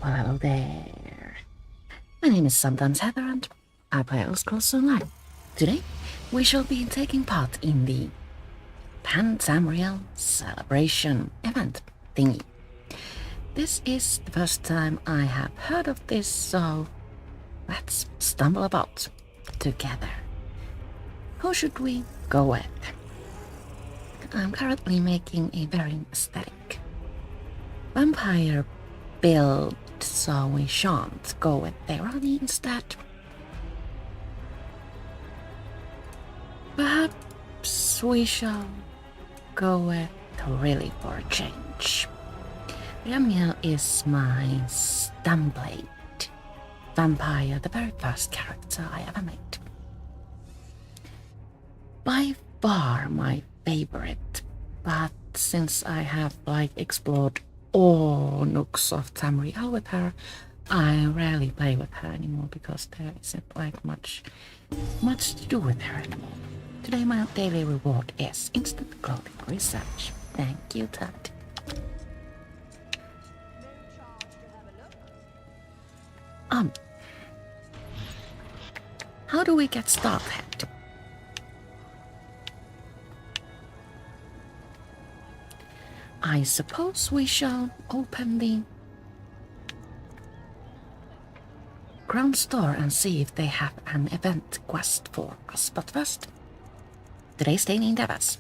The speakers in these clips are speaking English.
Well, hello there. My name is Sometimes Heather and I play Elder Scrolls Online. Today, we shall be taking part in the Pan-Tamriel Celebration event thingy. This is the first time I have heard of this, so let's stumble about together. Who should we go with? I'm currently making a very aesthetic vampire build, so we shan't go with Therani instead. Perhaps we shall go with really for a change. Ramiel is my Stamblade vampire, the very first character I ever made. By far my favorite, but since I have explored all nooks of Tamriel with her, I rarely play with her anymore because there isn't much to do with her anymore. Today my daily reward is instant clothing research. Thank you, Tad. How do we get started? I suppose we shall open the ground store and see if they have an event quest for us. But first, today's daily endeavors.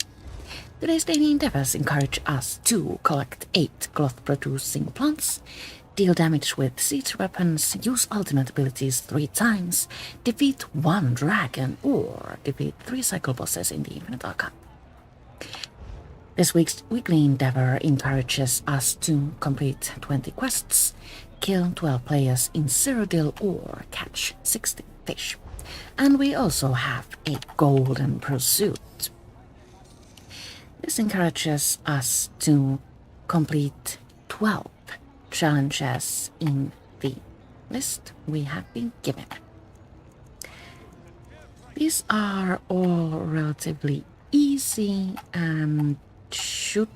Today's daily endeavors encourage us to collect 8 cloth-producing plants, deal damage with siege weapons, use ultimate abilities 3 times, defeat 1 dragon, or defeat 3 cycle bosses in the Infinite Archive. This week's weekly endeavor encourages us to complete 20 quests, kill 12 players in Cyrodiil, or catch 60 fish. And we also have a golden pursuit. This encourages us to complete 12 challenges in the list we have been given. These are all relatively easy and should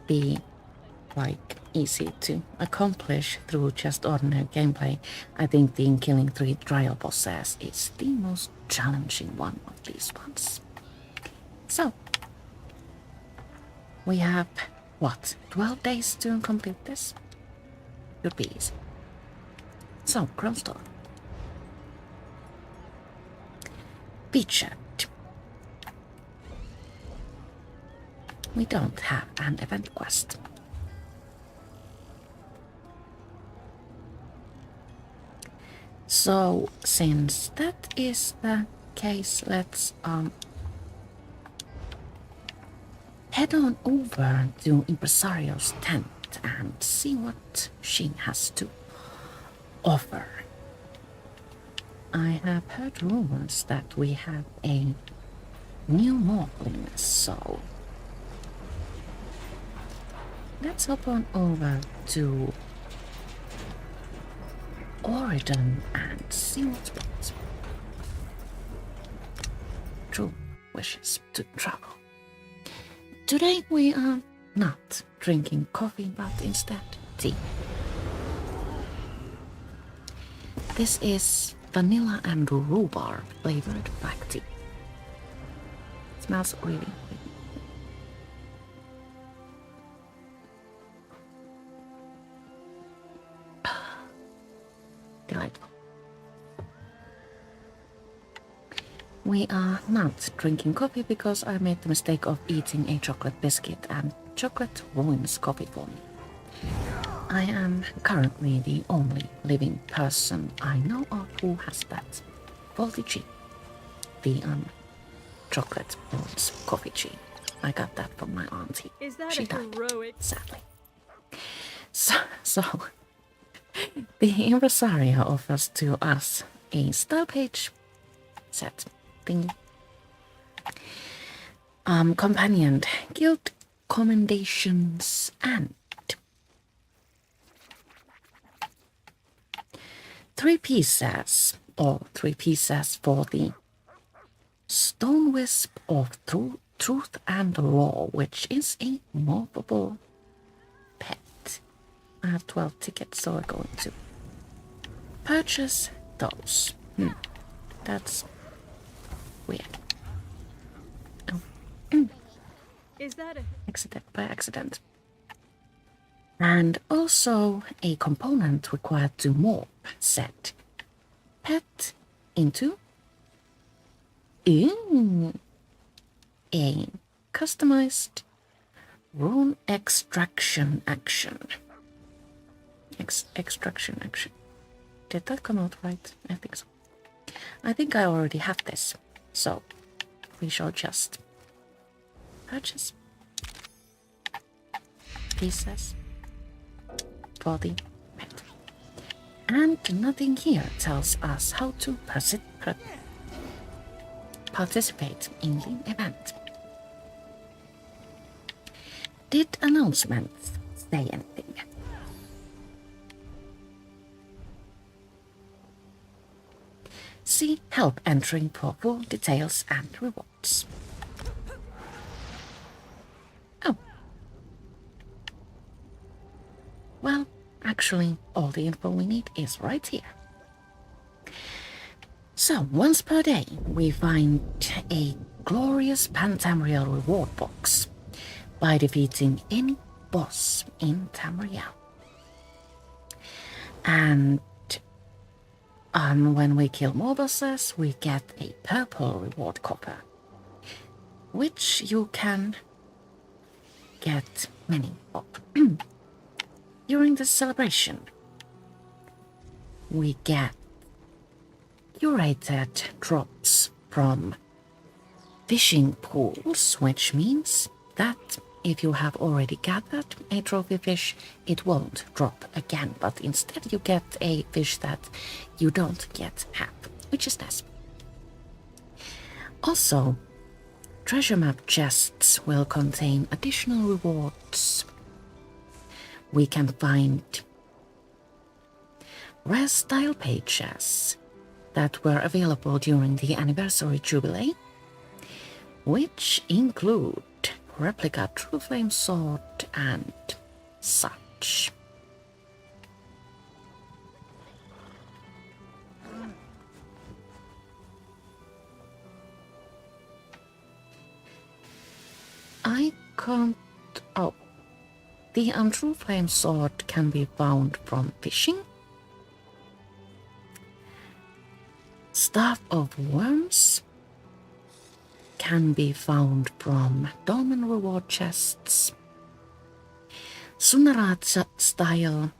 be easy to accomplish through just ordinary gameplay. I think the killing 3 trial bosses is the most challenging one of these ones. So, we have, 12 days to complete this? Should be easy. So, Chrome Store. Featured. We don't have an event quest. So, since that is the case, let's head on over to Impresario's tent and see what she has to offer. I have heard rumors that we have a new morphling, so let's hop on over to Oregon and see what's what. True wishes to travel. Today we are not drinking coffee, but instead tea. This is vanilla and rhubarb flavored black tea. It smells really good. Delightful. We are not drinking coffee because I made the mistake of eating a chocolate biscuit, and chocolate ruins coffee for me. I am currently the only living person I know of who has that faulty gene. The chocolate ruins coffee gene. I got that from my auntie. Is that she a died, heroic? sadly. So the Impresario offers to us a style page set thingy. Companioned guild commendations and 3 pieces, or 3 pieces for the Stone Wisp of Truth and Law, which is a movable pet. I have 12 tickets, so we're going to purchase those. That's weird. Oh. Is that a... Accident by accident. And also a component required to morph set pet into a customized rune extraction action. Extraction action. Did that come out right? I think so. I think I already have this, so we shall just purchase pieces for the pet. And nothing here tells us how to participate in the event. Did announcements say anything? See help entering for full details and rewards. Oh. Well, actually, all the info we need is right here. So, once per day, we find a glorious Pan-Tamriel reward box by defeating any boss in Tamriel. And when we kill more bosses, we get a purple reward copper, which you can get many of. During the celebration, we get curated drops from fishing pools, which means that if you have already gathered a trophy fish, it won't drop again, but instead you get a fish that you don't yet have, which is nice. Also, treasure map chests will contain additional rewards. We can find rare style pages that were available during the anniversary jubilee, which include replica True Flame sword and such. I can't... Oh. The True Flame sword can be found from fishing. Staff of Worms can be found from Dolmen reward chests. Sunnarat style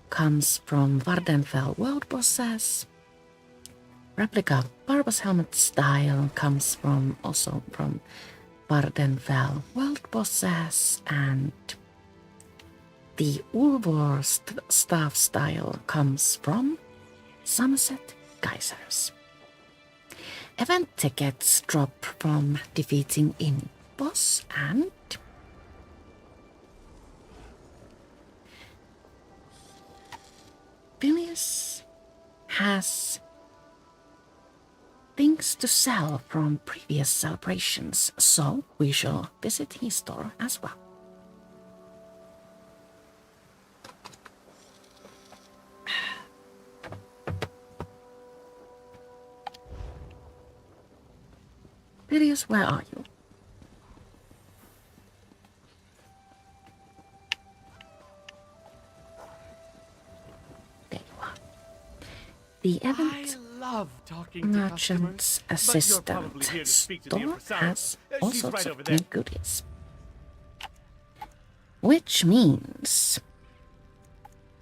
comes from Vardenfell world bosses. Replica Barbas helmet style comes also from Vardenfell world bosses, and the Ulvor staff style comes from Somerset geysers. Event tickets drop from defeating any boss, and Phineas has things to sell from previous celebrations, so we shall visit his store as well. Phineas, where are you? There you are. The event merchant's assistant store has all sorts of new goodies, which means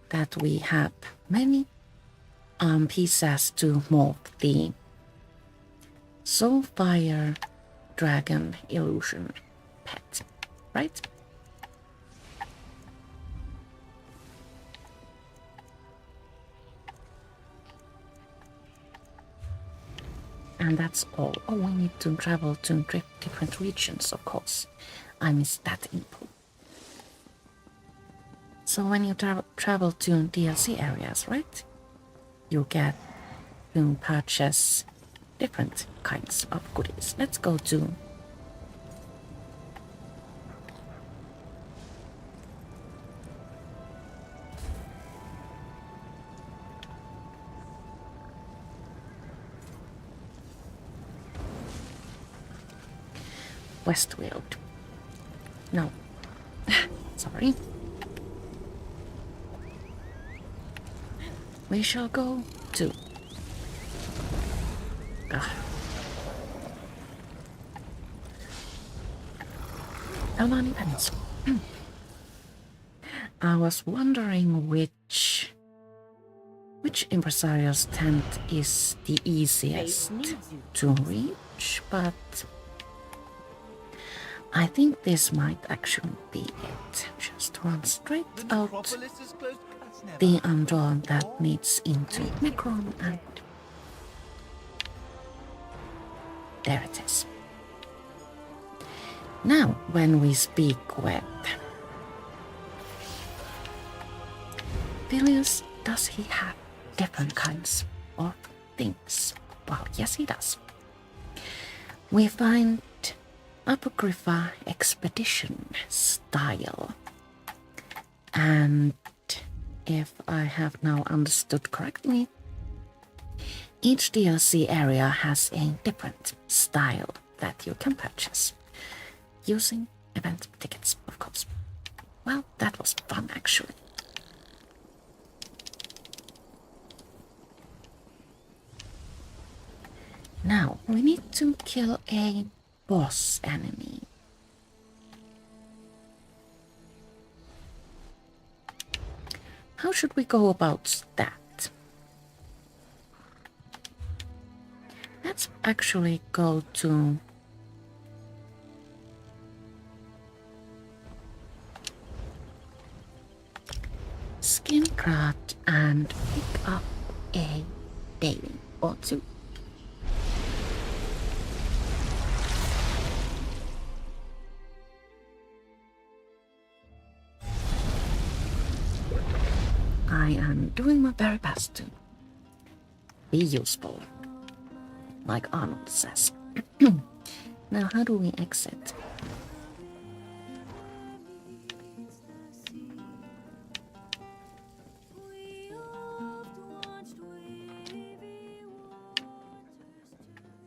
that we have many pieces to morph the Soulfire Dragon Illusion pet, right? And that's all. Oh, we need to travel to different regions, of course. I missed that info. So when you travel to DLC areas, right? You get to purchase different kinds of goodies. Let's go to Westfield. No. Sorry. We shall go to... Elmani Pens. I was wondering which Impresario's tent is the easiest to reach, but I think this might actually be it. Just run straight out the door that leads into Necron, and there it is. Now, when we speak with Vilius, does he have different kinds of things? Well, yes, he does. We find Apocrypha Expedition style, and if I have now understood correctly, each DLC area has a different style that you can purchase using event tickets, of course. Well, that was fun, actually. Now, we need to kill a boss enemy. How should we go about that? Let's actually go to Skincraft and pick up a daily or two. I am doing my very best to be useful, like Arnold says. Now, how do we exit?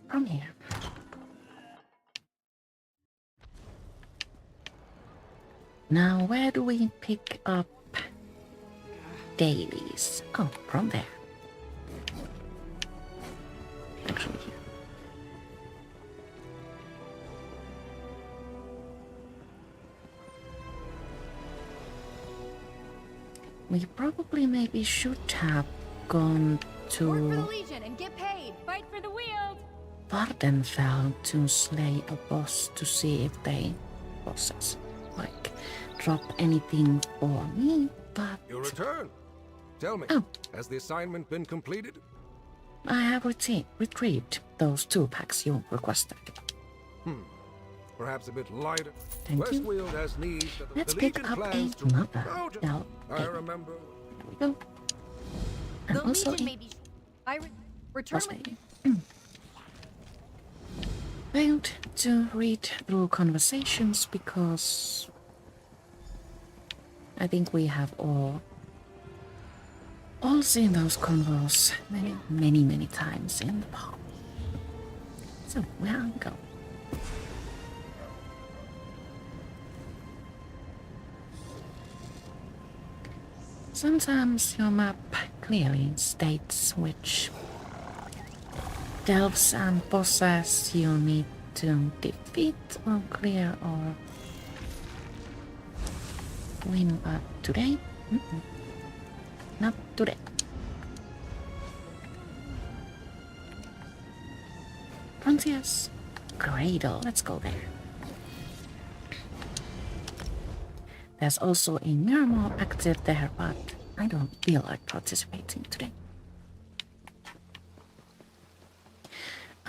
From here. Now, where do we pick up dailies? Oh, from there. Actually, here. We probably maybe should have gone to Work for the Legion and get paid. Fight for the Weald. Vardenfell to slay a boss to see if they bosses like drop anything for me, but Your return. Tell me, has the assignment been completed? I have retrieved those 2 packs you requested. Perhaps a bit lighter. Thank you. Westfield has needs that the Let's Legion pick up plans to... another. Oh, Now, I remember. There we go. And The also Legion a may be. Return boss with lady. Failed to read through conversations because I think we have all seen those convos many times in the past. So where I go? Sometimes your map clearly states which delves and bosses you need to defeat or clear or win, but today? Not today. Frontiers Cradle, let's go there. There's also a Miramar active there, but I don't feel like participating today.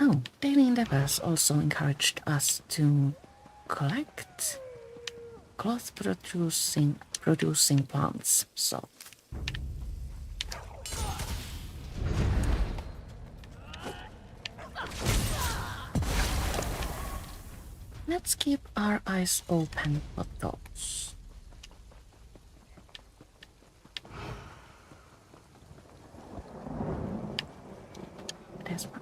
Oh, daily endeavors also encouraged us to collect cloth producing plants, so let's keep our eyes open for those. There's one.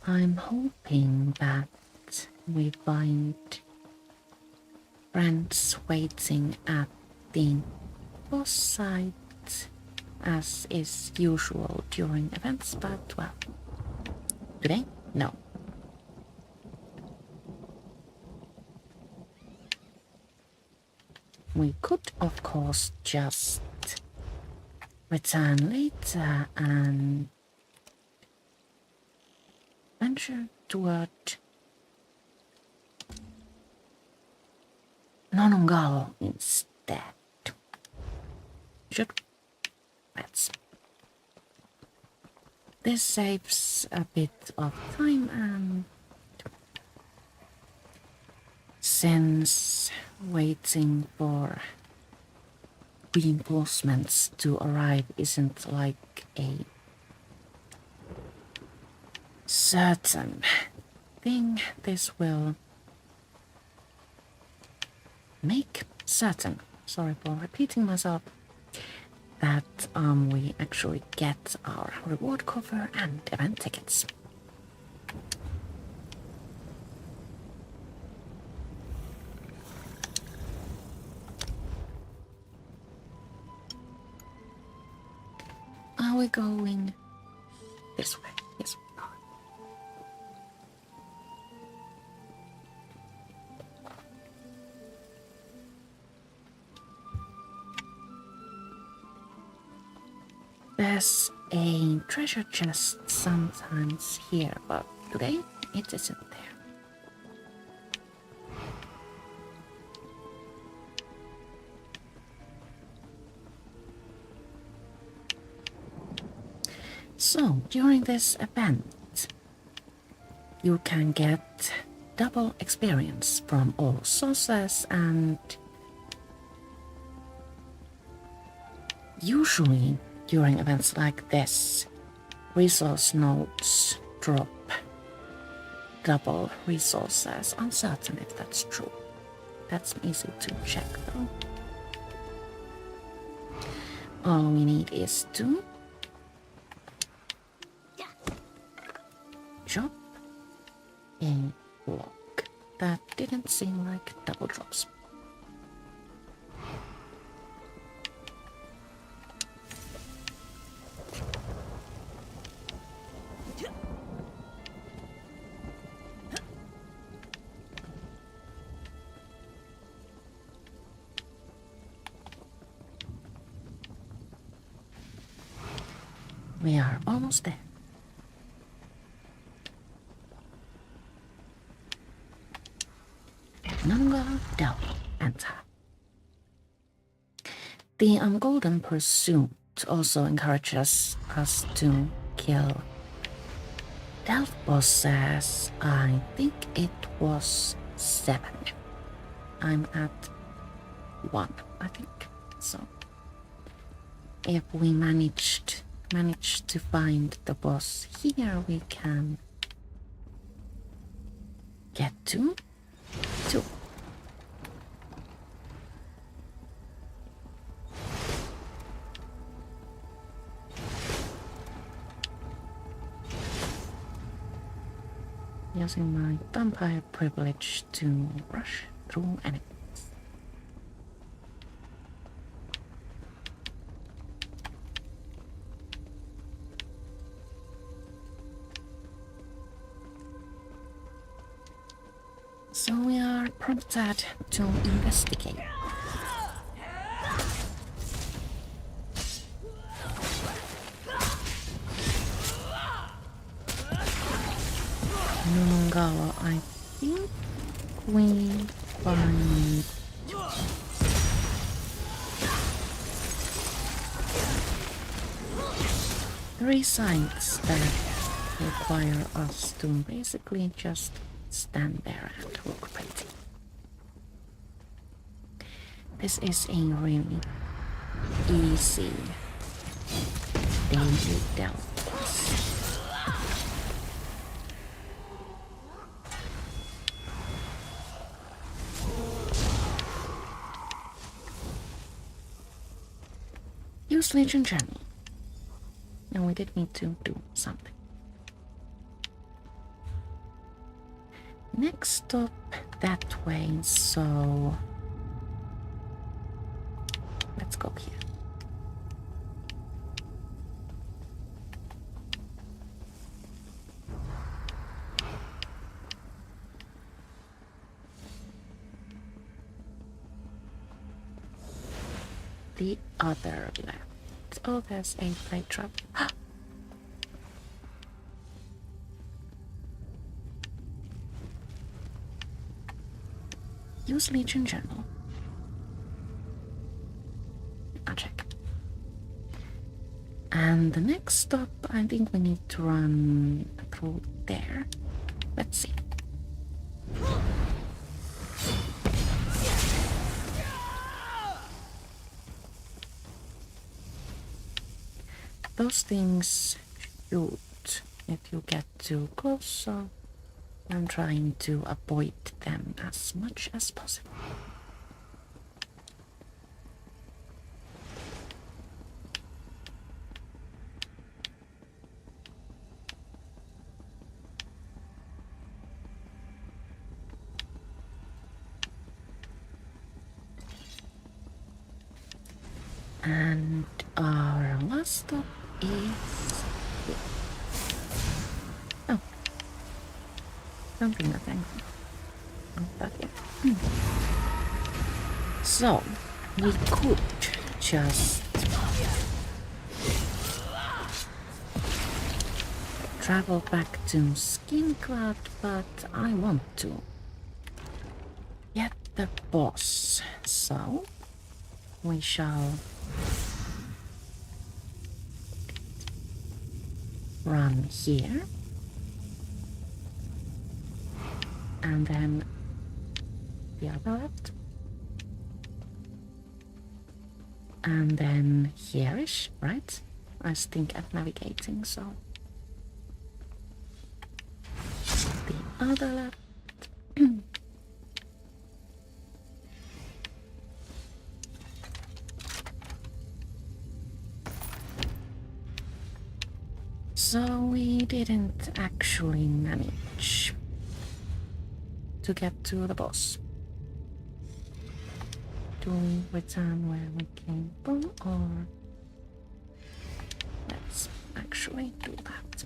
I'm hoping that we find friends waiting at the boss site as is usual during events, but well, today? No. We could, of course, just return later and venture toward Nonungal instead. Should let's. This saves a bit of time, and since waiting for reinforcements to arrive isn't like a certain thing, this will make certain, sorry for repeating myself, that we actually get our reward cover and event tickets. Are we going this way? Yes, we are. There's a treasure chest sometimes here, but today it isn't there. So, during this event, you can get double experience from all sources, and usually during events like this, resource nodes drop double resources. Uncertain if that's true. That's easy to check though. All we need is to drop a block. That didn't seem like double drops. We are almost there. Nunga Del enter. The Golden Pursuit also encourages us to kill Delph bosses. I think it was 7. I'm at 1, I think. So if we manage to find the boss here, we can get to 2. Using my vampire privilege to rush through enemies. So we are prompted to investigate. Nungawa, I think we find 3 sites that require us to basically just stand there and look pretty. This is a really easy daily delve. Use Legion Journey. And we did need to do something. Next stop that way, so let's go here. The other left. Oh, there's a plate trap. Use Legion Journal. I'll check. And the next stop, I think we need to run through there. Let's see. Those things shoot if you get too close, so I'm trying to avoid them as much as possible. And our last stop is here. Oh. Don't bring that thing. Not that yet. So, we could just travel back to Skincloud, but I want to get the boss. So, we shall run here. And then the other left. And then here-ish, right? I stink at navigating, so the other left. So we didn't actually manage to get to the boss. Do we return where we came from, or let's actually do that.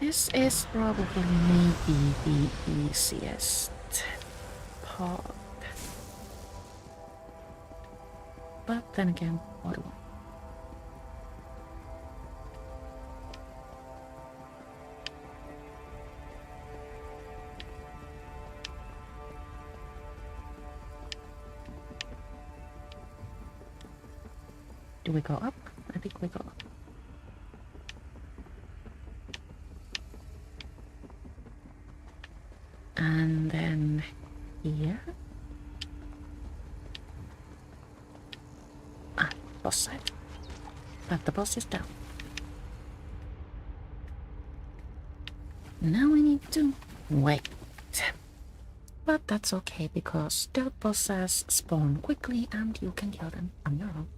This is probably maybe the easiest part. But then again, what do I? Do we go up? I think we go up. And then here. Ah, boss side. But the boss is down. Now we need to wait. But that's okay because stealth bosses spawn quickly and you can kill them on your own.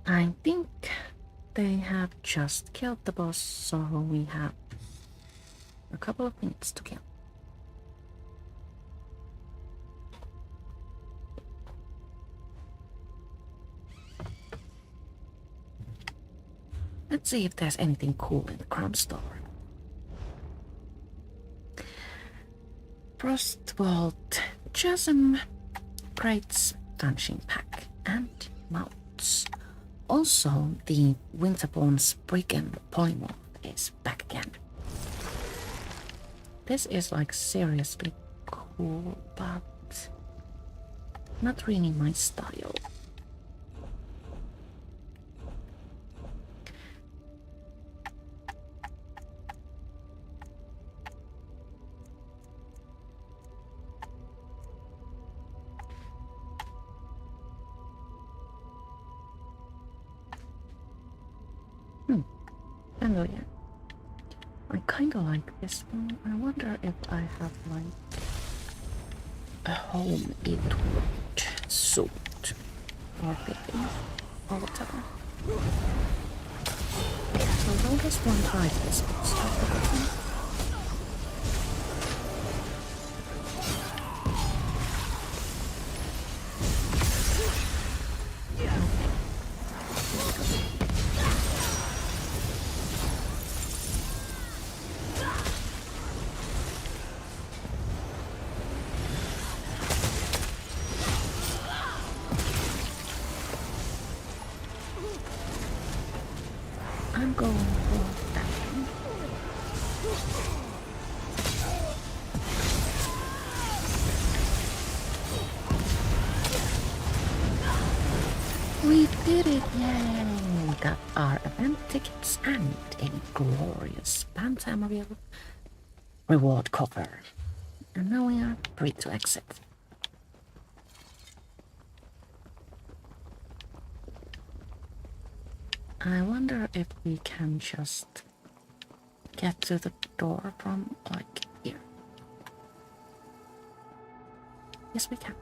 I think they have just killed the boss, so we have a couple of minutes to kill. Let's see if there's anything cool in the crown store. Frostvault, Chasm, Crates, Dungeon Pack, and Mounts. Also, the Winterborn's Brigand Polymorph is back again. This is like seriously cool, but not really my style. Oh yeah, I kinda like this one. I wonder if I have like a home it would suit or living or whatever. Although there's one type is stuff. I'm going for that one. We did it! Yay! We got our event tickets and a glorious Pan-Tamriel reward cover. And now we are free to exit. I wonder if we can just get to the door from, like, here. Yes, we can.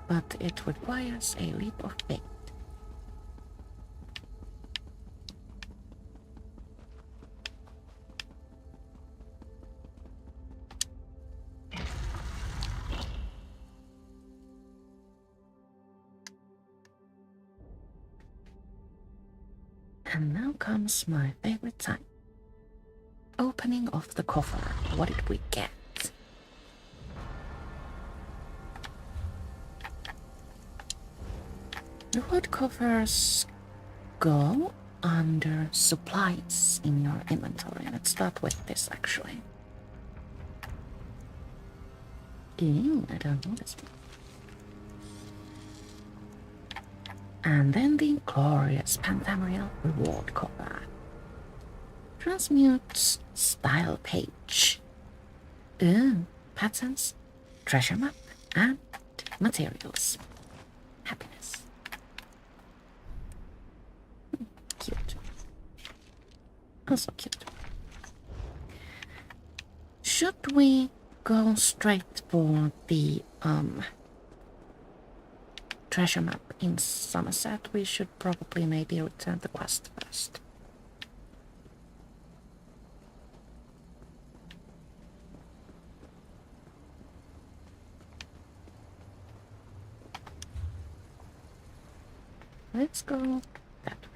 But it requires a leap of faith. And now comes my favorite time. Opening of the coffer. What did we get? Reward coffers go under supplies in your inventory. Let's start with this actually. Ew, I don't know this one. And then the glorious Pan-Tamriel reward cover. Transmute style page. Patterns, treasure map, and materials. Happiness. Cute. Also cute. Should we go straight for the treasure map in Somerset? We should probably maybe return the quest first. Let's go that way.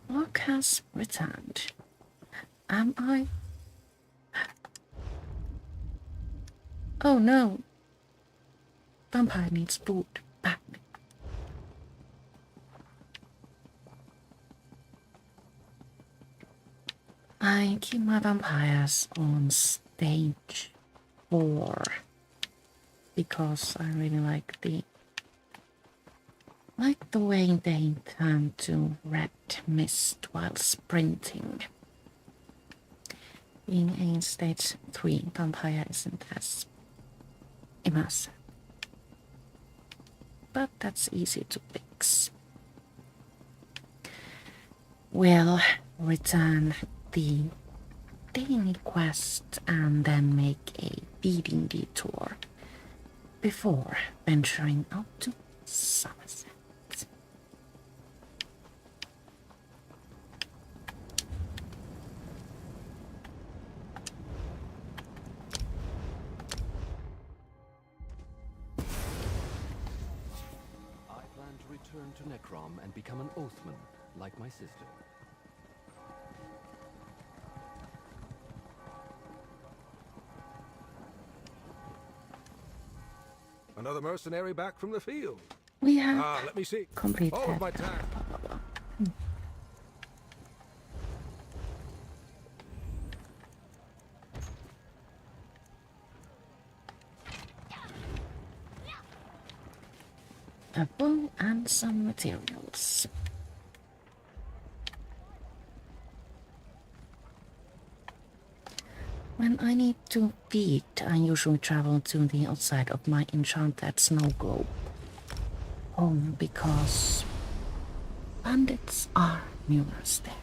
Locke has returned. Am I? Oh no! Vampire needs food badly. I keep my vampires on stage 4 because I really like the way they turn to red mist while sprinting. Being a stage 3 vampire isn't as immersive, but that's easy to fix. We'll return the daily quest and then make a feeding detour before venturing out to Somerset. I plan to return to Necrom and become an Oathman, like my sister. Another mercenary back from the field. We have Let me see. completed All of my time. a bow and some materials. When I need to feed, I usually travel to the outside of my enchanted snow globe home because bandits are numerous there.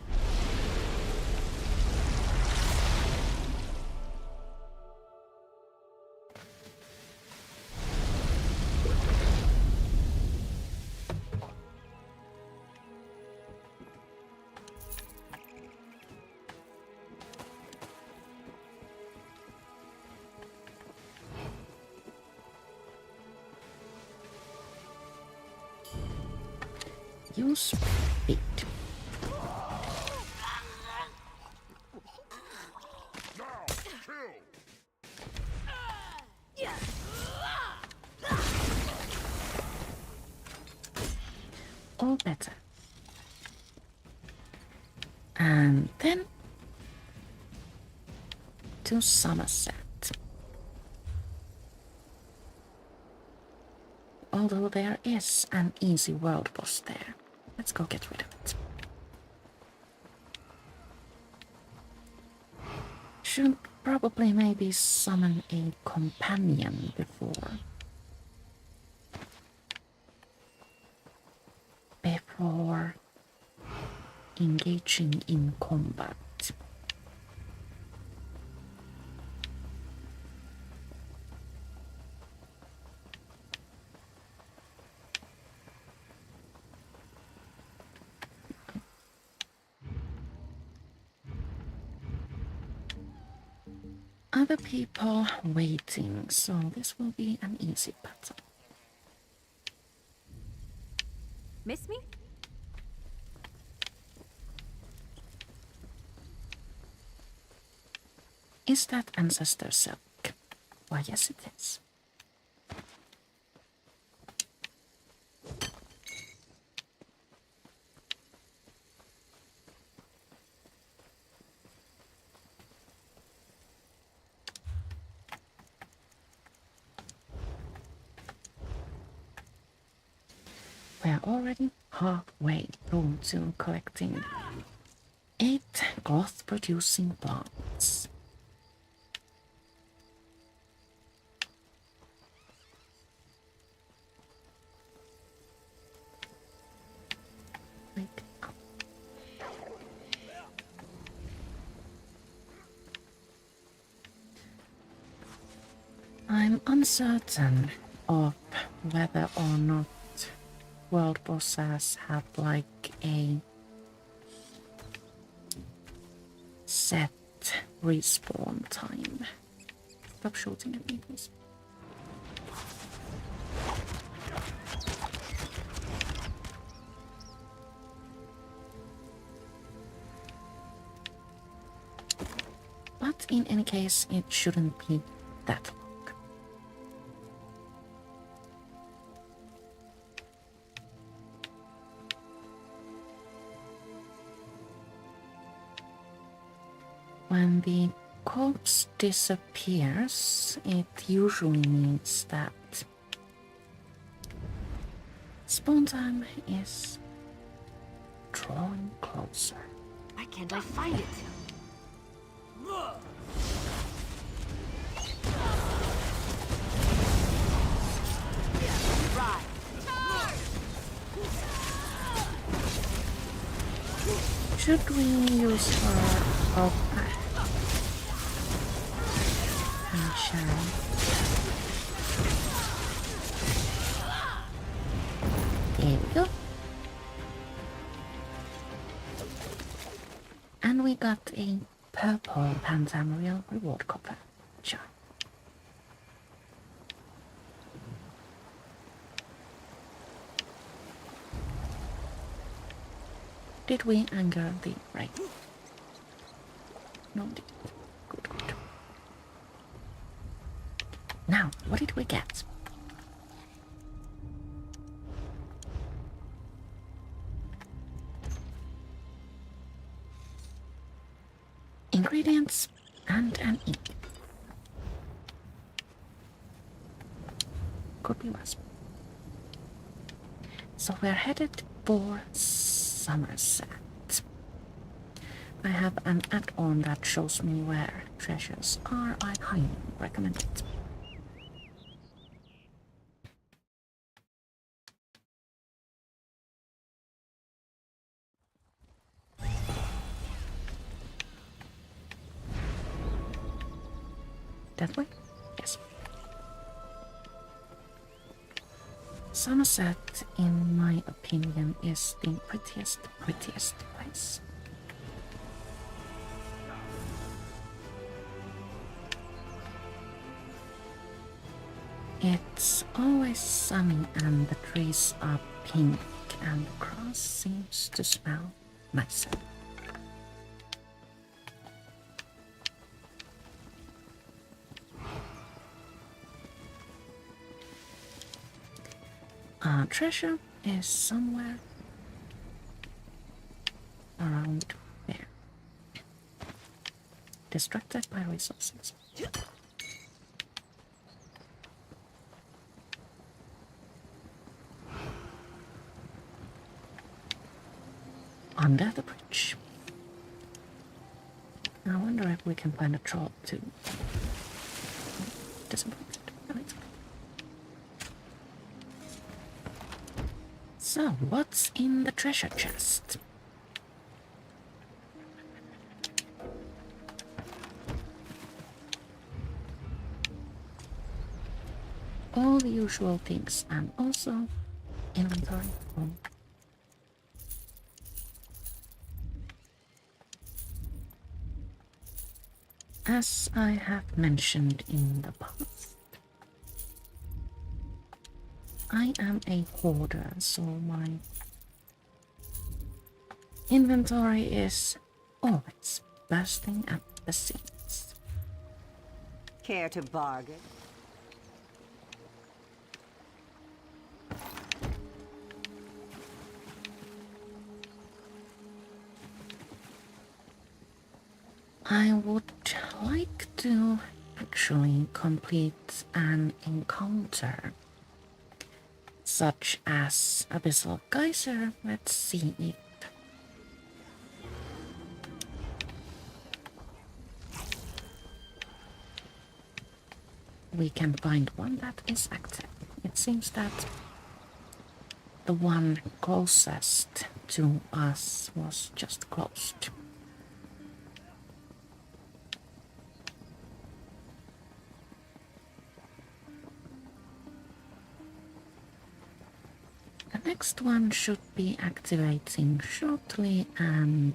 use speed. All better. And then to Somerset. Although there is an easy world boss there, let's go get rid of it. Should probably maybe summon a companion before engaging in combat. Other people waiting, so this will be an easy battle. Miss me? Is that ancestor silk? Why, yes it is. We are already halfway through to collecting 8 growth-producing plants. Wake up. I'm uncertain of whether or not world bosses have like a set respawn time. Stop shooting at me, please. But in any case, it shouldn't be that long. When the corpse disappears, it usually means that spawn time is drawing closer. Why can't I find it? Should we use our and Sharon? There we go. And we got a purple Pan-Tamriel reward copper charm. Did we anger the right? No, did. Good, good. Now, what did we get? Ingredients and an ink. Could be worse. So we're headed for Somerset. I have an add-on that shows me where treasures are. I highly recommend it. That way? Yes. Somerset, in my opinion, is the prettiest place. It's always sunny and the trees are pink and the grass seems to smell nicer. Our treasure is somewhere around there. Distracted by resources. Under the bridge. I wonder if we can find a troll too. Disappointed. No, it's okay. So, what's in the treasure chest? All the usual things and also inventory. As I have mentioned in the past, I am a hoarder, so my inventory is always bursting at the seams. Care to bargain? I would like to actually complete an encounter, such as Abyssal Geyser. Let's see if we can find one that is active. It seems that the one closest to us was just closed. The next one should be activating shortly, and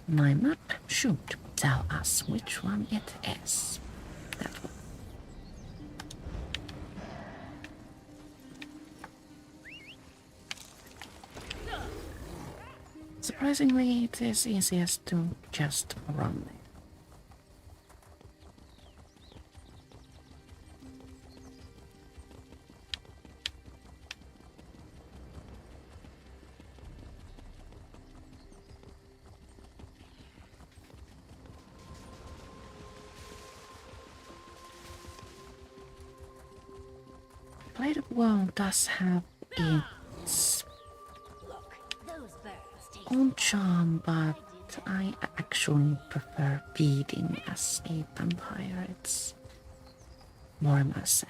my map should tell us which one it is. That one. Surprisingly, it is easiest to just run there. Blade of Woe does have its own charm, but I actually prefer feeding as a vampire. It's more immersive.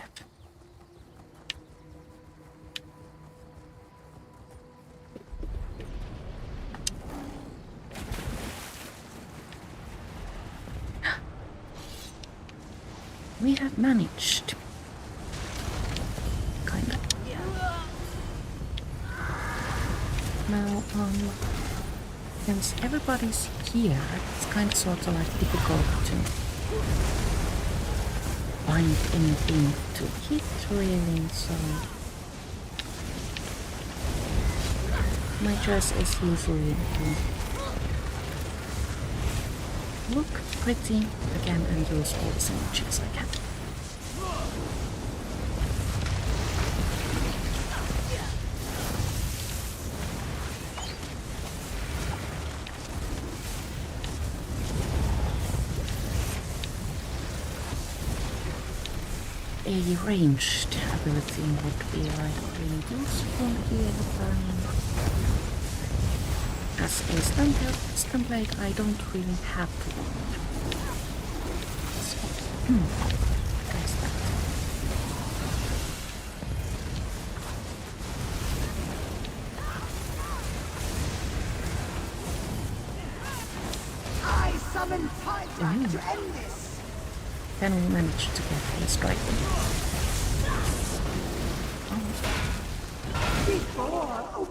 We have managed. Kinda. Now, since everybody's here, it's kind of sort of like difficult to find anything to hit, really, so my choice is usually to look pretty again and use all the synergies I can. A ranged ability would be really useful here, as a stun blade I don't really have one. So, there's that. I summon Pan-Tamriel to end this! Then we managed to get a strike.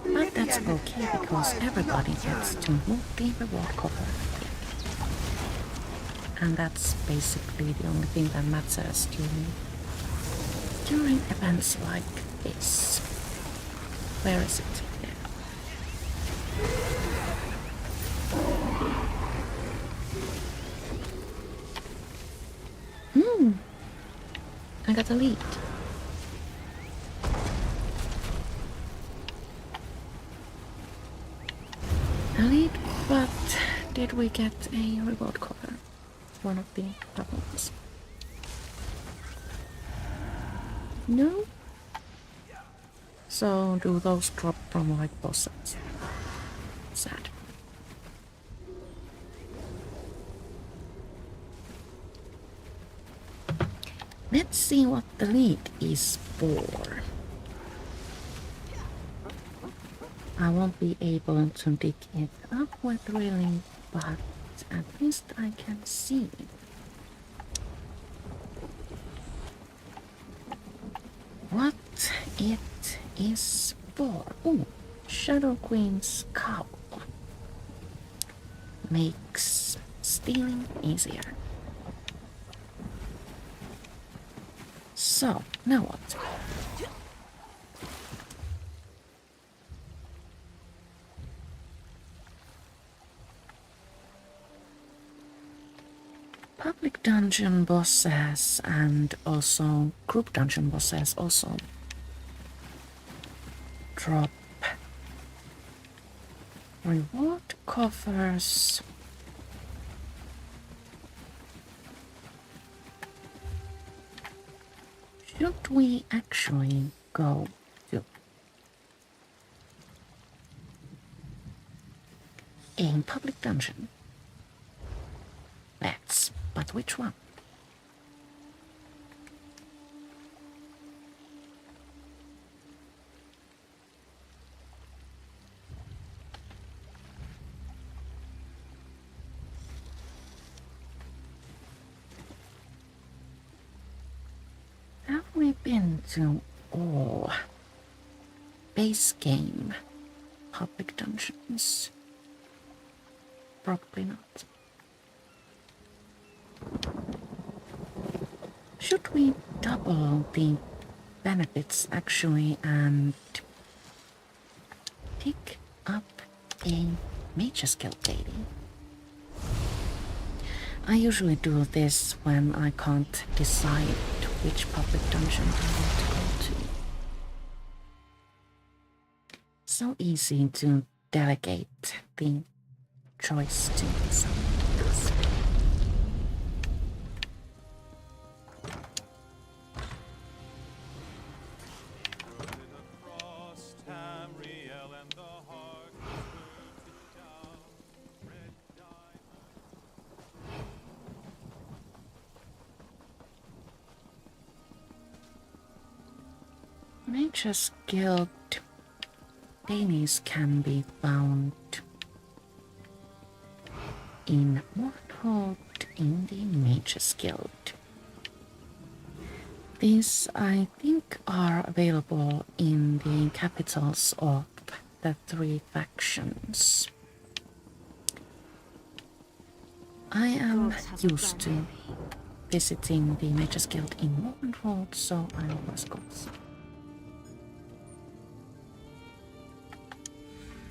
But that's okay because everybody gets to move the reward cover. And that's basically the only thing that matters during During events like this. Where is it? There. I got a lead. A lead, but did we get a reward cover? One of the problems. No? So do those drop from like bosses? Sad. Let's see what the lead is for. I won't be able to dig it up with really, but at least I can see. What it is for. Oh, Shadow Queen's cowl. Makes stealing easier. So, now what? Public dungeon bosses and also group dungeon bosses also drop reward coffers. Should we actually go to a public dungeon? Let's, but which one? Have we been to all base game public dungeons? Probably not. Should we double the benefits actually and pick up a Mage's Guild daily? I usually do this when I can't decide which public dungeon I want to go to. So easy to delegate the choice to someone else. Across Tamriel and the heart was burnt down, red diamond. Mage's Guild dailies can be found in Morthold in the Mage's Guild. These, I think, are available in the capitals of the 3 factions. I am used to visiting the Mage's Guild in Morthold, so I always go.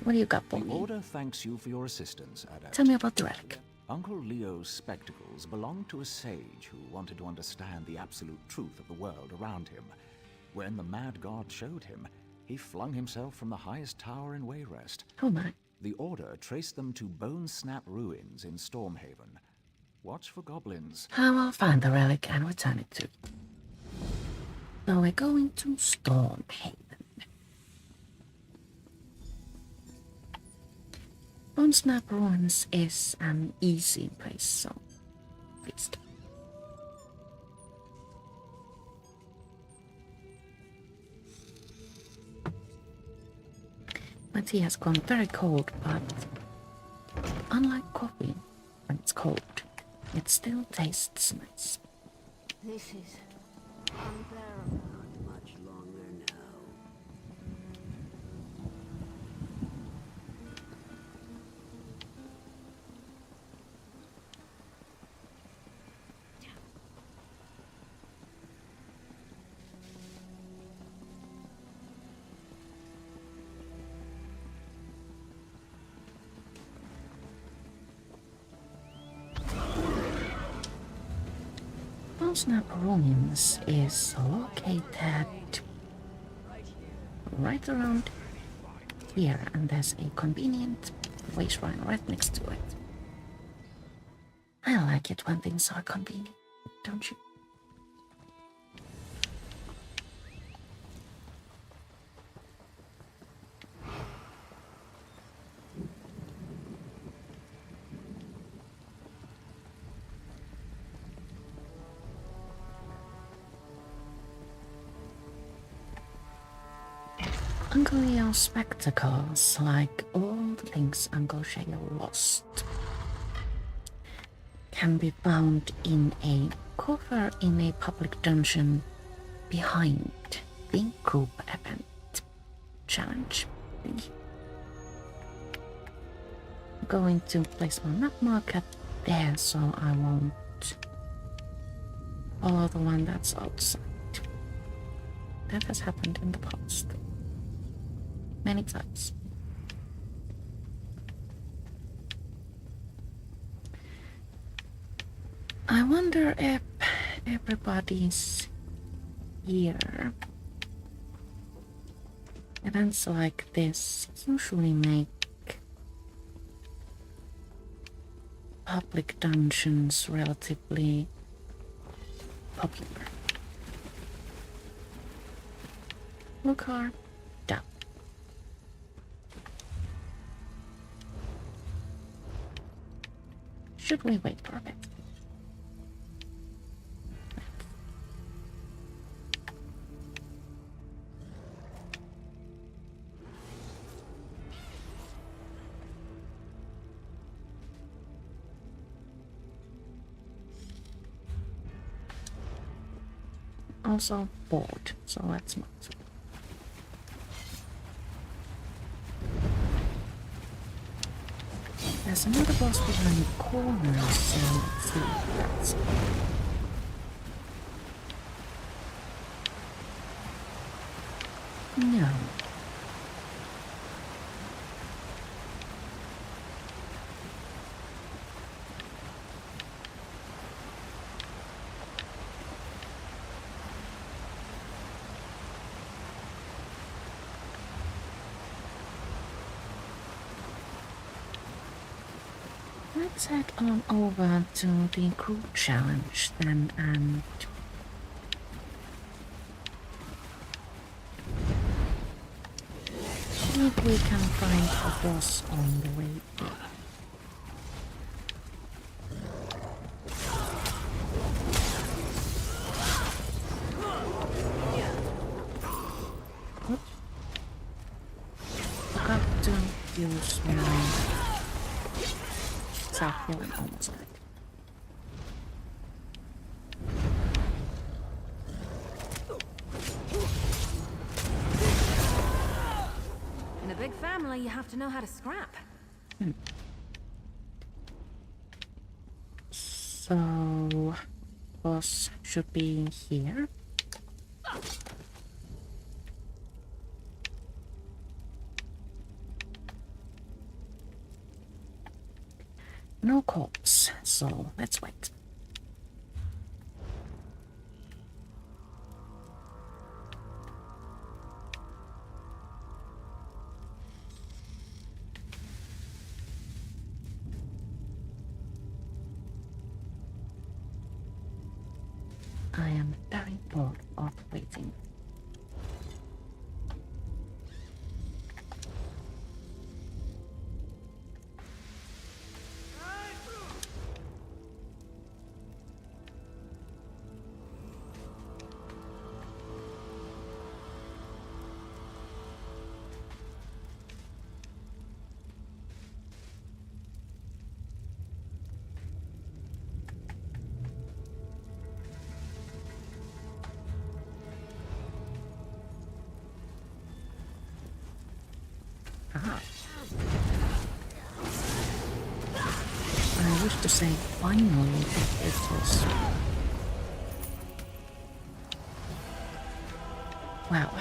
What do you got for The me? Order thanks you for your assistance, Adept. Tell me about the relic. Uncle Leo's spectacles belonged to a sage who wanted to understand the absolute truth of the world around him. When the mad god showed him, he flung himself from the highest tower in Wayrest. Oh my. The Order traced them to Bone Snap ruins in Stormhaven. Watch for goblins. I will find the relic and return it to you. So we're going to Stormhaven. Bone Snap Ruins is an easy place, so at least. My tea has gone very cold, but unlike coffee, when it's cold, it still tastes nice. This is unbearable. Not much longer now. Snap Ruins is located right around here, and there's a convenient way shrine right next to it. I like it when things are convenient, don't you? Uncle Leo's spectacles, like all the things Uncle Shale lost, can be found in a coffer in a public dungeon behind the group event challenge. I'm going to place my map marker there so I won't follow the one that's outside. That has happened in the past. Many times. I wonder if everybody's here. Events like this usually make public dungeons relatively popular. Lucar, down. Should we wait for a bit? Also bored, so let's not. There's another boss behind the corner, so let's see if that's... No. Let's head on over to the group challenge then, and see if we can find a boss on the way there. Oops. Forgot to use my self-healing almost died. In a big family, you have to know how to scrap. So, boss should be here. No corpse, so let's wait. I am very bored of waiting. Aha. I wish to say finally, but it was... well,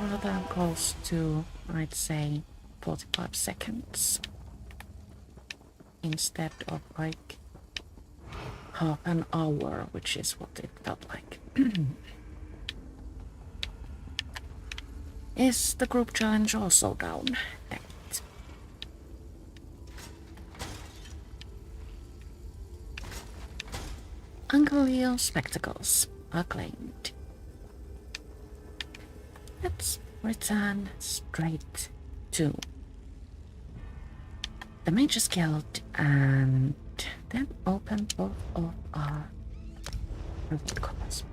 rather close to, I'd say, 45 seconds. Instead of like half an hour, which is what it felt like. Is the group challenge also down? Right. Uncle Leo's spectacles acclaimed. Let's return straight to the Mage's Guild and then open both of our reward cards.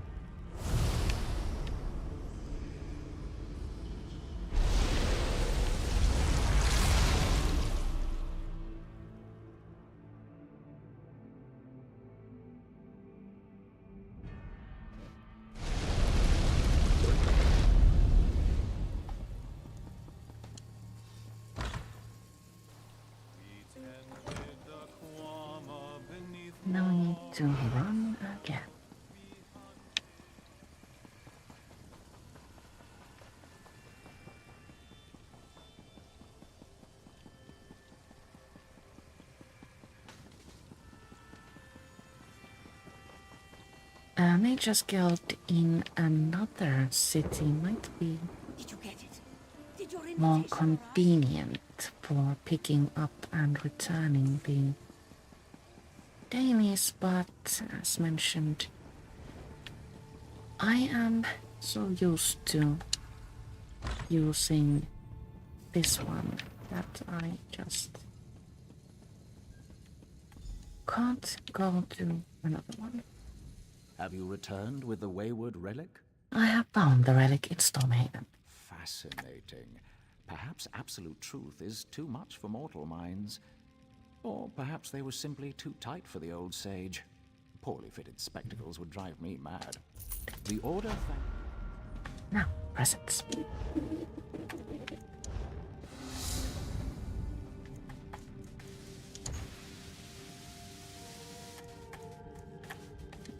No need to run again. A Mage's Guild in another city might be Did you get it? Did your more invitation arrive? convenient for picking up and returning the dailies, but as mentioned, I am so used to using this one that I just can't go to another one. Have you returned with the wayward relic? I have found the relic in Stormhaven. Fascinating. Perhaps absolute truth is too much for mortal minds. Or perhaps they were simply too tight for the old sage. Poorly fitted spectacles would drive me mad. The Order Now, presents.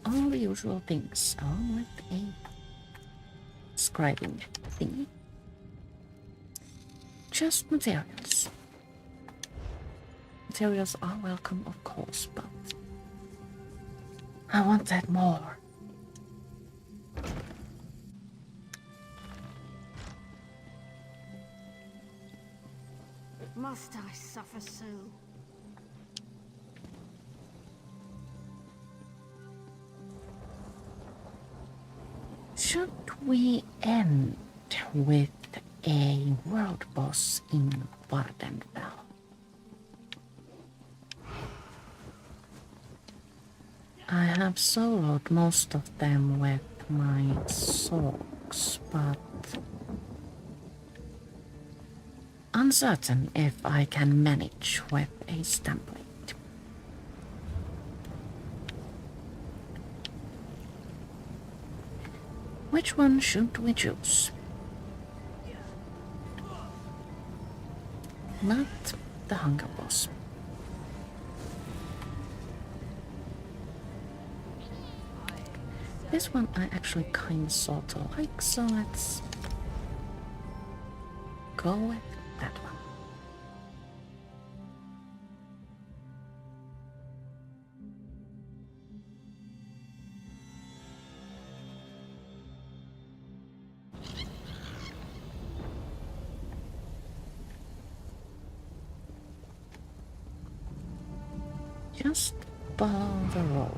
All the usual things, along with a scribing thingy. Just materials. Materials are welcome, of course, but I wanted more. Must I suffer so? Should we end with a world boss in Vardenfell? I have soloed most of them with my swords, but uncertain if I can manage with a stamblade. Which one should we choose? Not the hunger boss. This one I actually kind of sort of like, so let's go with that one. Just follow the road,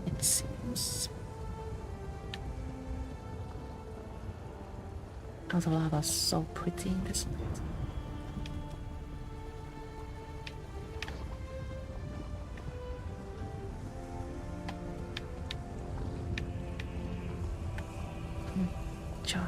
it seems. Oh, the lava's so pretty, isn't it? Joy.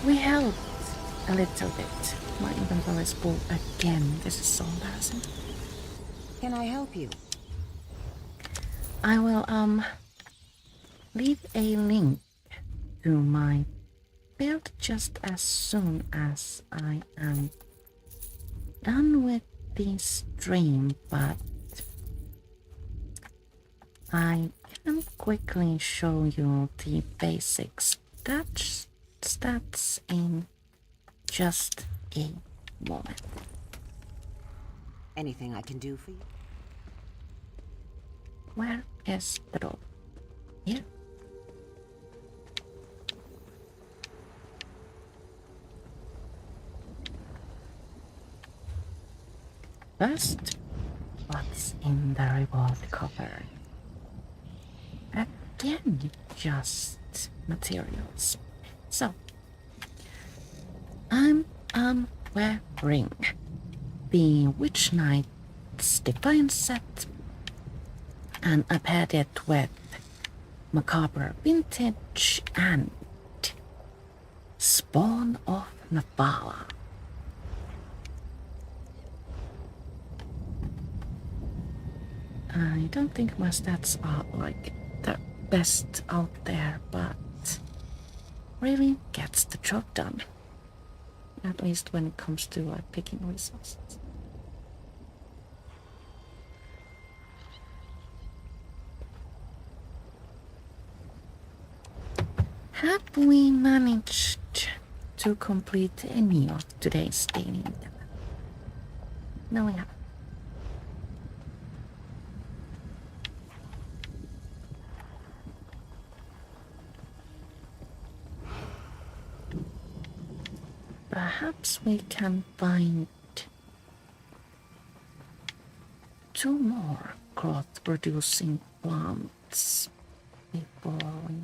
We helped a little bit. My inventory is full again. This is so embarrassing. Can I help you? I will leave a link to my build just as soon as I am done with the stream, but I can quickly show you the basic stats in just a moment. Anything I can do for you? Where is the door? Here. First, what's in the reward cover? Again, just materials. So, I'm wearing the Witch Knight's Defiance set, and I paired it with Macabre Vintage and Spawn of Navala. I don't think my stats are like the best out there, but really gets the job done. At least when it comes to picking resources. Have we managed to complete any of today's daily endeavor? No, we haven't. Perhaps we can find 2 more cloth producing plants before we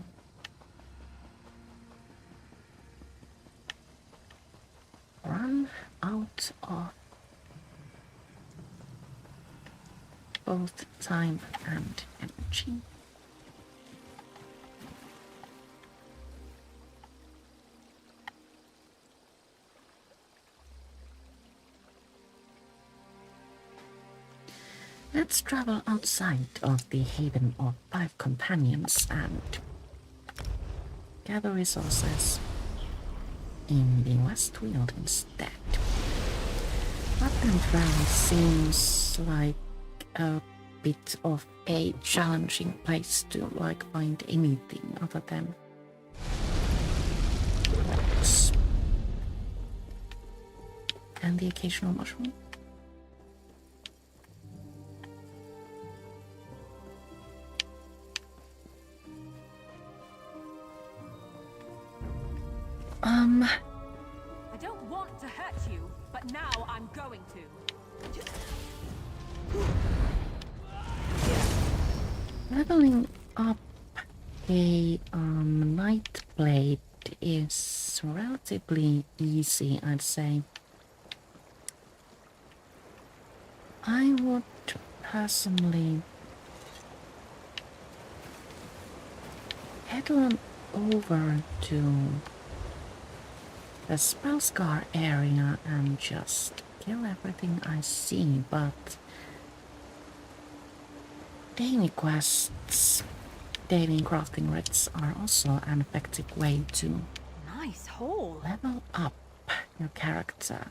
run out of both time and energy. Let's travel outside of the Haven of 5 Companions and gather resources in the Westfield instead. Pan-Tamriel seems like a bit of a challenging place to find anything other than rocks and the occasional mushroom. I don't want to hurt you, but now I'm going to. Leveling up a Night Blade is relatively easy, I'd say. I would personally head on over to the Spellscar area and just kill everything I see, but daily quests, daily crafting writs are also an effective way to Nice hole. level up your character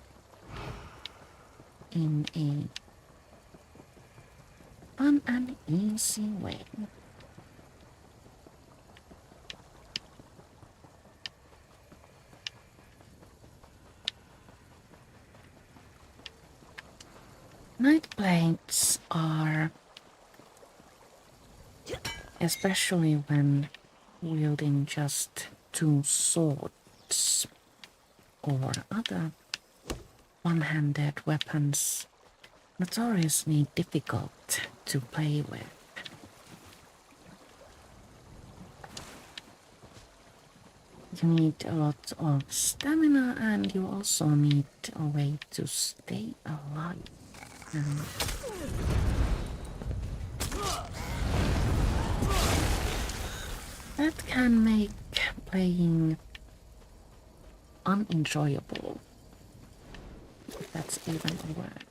in a fun and easy way. Night blades are, especially when wielding just 2 swords or other one-handed weapons, notoriously difficult to play with. You need a lot of stamina, and you also need a way to stay alive. That can make playing unenjoyable. If that's even a word.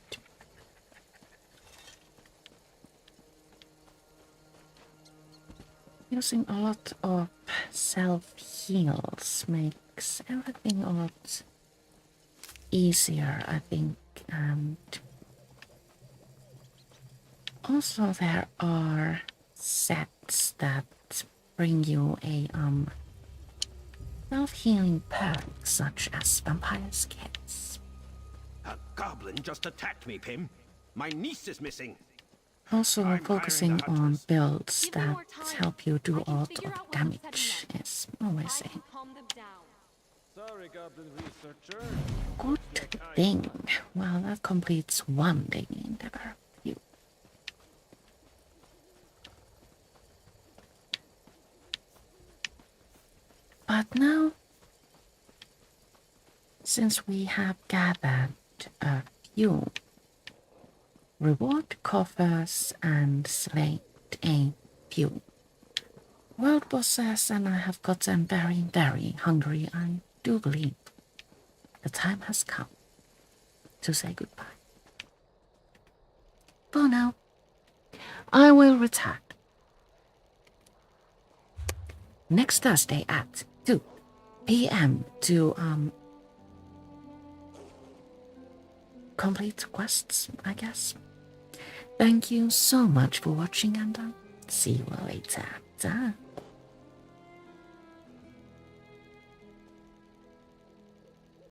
Using a lot of self-heals makes everything a lot easier, I think, and also there are sets that bring you a self-healing perk such as Vampire's Kiss. A goblin just attacked me, Pim. My niece is missing. Also, I'm focusing hiring the on hunters. builds Give me that more time. help you do I a can lot figure of out what's upsetting damage them. is always I a can calm them down. Sorry, Goblin Researcher. good thing. Well, that completes one daily endeavor. You. But now, since we have gathered a few reward coffers and slayed a few world bosses, and I have gotten very, very hungry, I do believe the time has come to say goodbye. For now, I will return next Thursday at 2 p.m. to complete quests, I guess. Thank you so much for watching, and see you later.